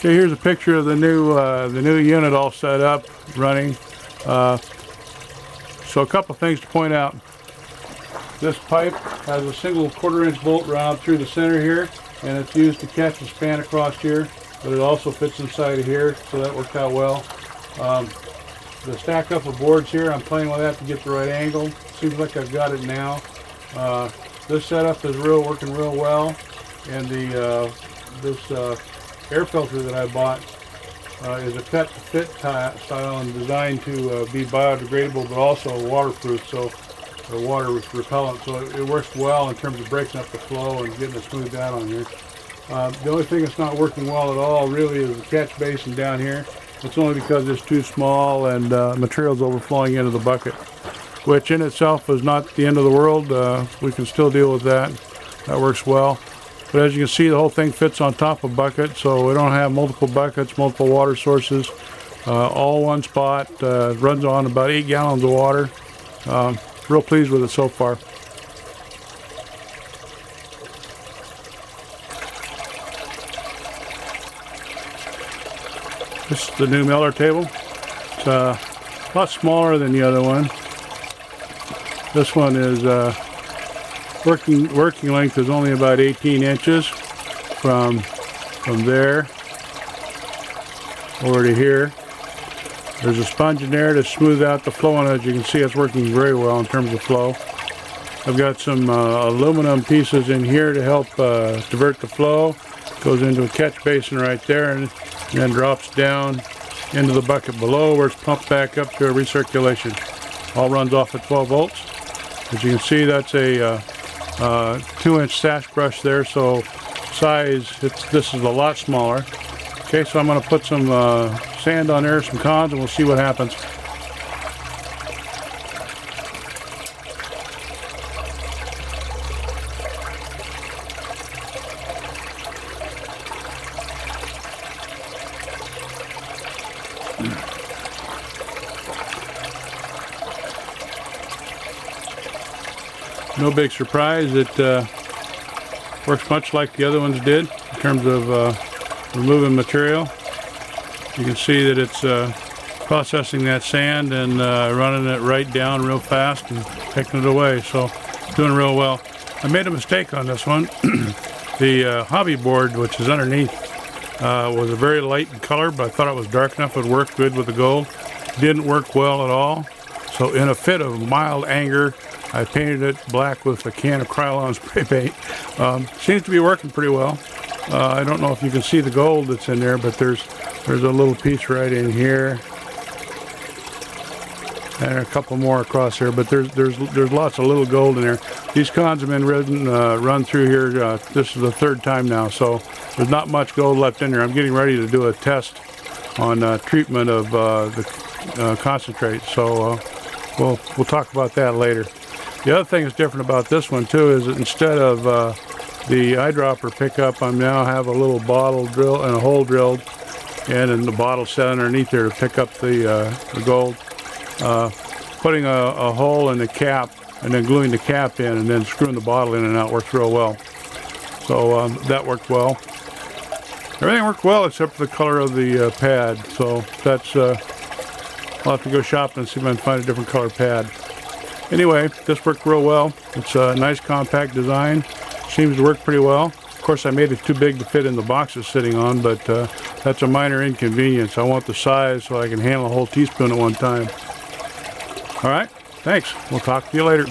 Okay, here's a picture of the new unit all set up, running. So a couple things to point out. This pipe has a single 1/4-inch bolt run out through the center here, and it's used to catch and span across here, but it also fits inside of here, so that worked out well. The stack up of boards here, I'm playing with that to get the right angle. Seems like I've got it now. This setup is working real well, and this air filter that I bought is a cut to fit style and designed to be biodegradable, but also waterproof, so or water repellent. So it works well in terms of breaking up the flow and getting it smoothed out on here. The only thing that's not working well at all really is the catch basin down here. It's only because it's too small and material's overflowing into the bucket, which in itself is not the end of the world. We can still deal with that. That works well. But as you can see, the whole thing fits on top of a bucket, so we don't have multiple buckets, multiple water sources, all one spot. Runs on about 8 gallons of water. Real pleased with it so far. This is the new Miller table. It's a lot smaller than the other one. This one is working length is only about 18 inches from there over to here. There's a sponge in there to smooth out the flow, and as you can see, it's working very well in terms of flow. I've got some aluminum pieces in here to help divert the flow. Goes into a catch basin right there, and then drops down into the bucket below, where it's pumped back up to a recirculation. All runs off at 12 volts. As you can see, that's a 2-inch sash brush there, so size, this is a lot smaller. Okay, so I'm going to put some sand on there, some cons, and we'll see what happens. No big surprise, it works much like the other ones did in terms of removing material. You can see that it's processing that sand and running it right down real fast and taking it away, so doing real well. I made a mistake on this one. The hobby board, which is underneath, was a very light in color, but I thought it was dark enough it would work good with the gold. Didn't work well at all, so in a fit of mild anger, I painted it black with a can of Krylon spray paint. Seems to be working pretty well. I don't know if you can see the gold that's in there, but there's a little piece right in here, and a couple more across here. But there's lots of little gold in there. These cons have been run through here. This is the 3rd time now, so there's not much gold left in there. I'm getting ready to do a test on treatment of the concentrate. So we'll talk about that later. The other thing that's different about this one too is that instead of the eyedropper pickup, I now have a little bottle drill and a hole drilled, and then the bottle set underneath there to pick up the gold. Putting a hole in the cap and then gluing the cap in and then screwing the bottle in and out works real well. So that worked well. Everything worked well except for the color of the pad. So that's I'll have to go shopping and see if I can find a different color pad. Anyway, this worked real well. It's a nice compact design. Seems to work pretty well. Of course, I made it too big to fit in the box it's sitting on, but that's a minor inconvenience. I want the size so I can handle a whole teaspoon at one time. All right, thanks. We'll talk to you later.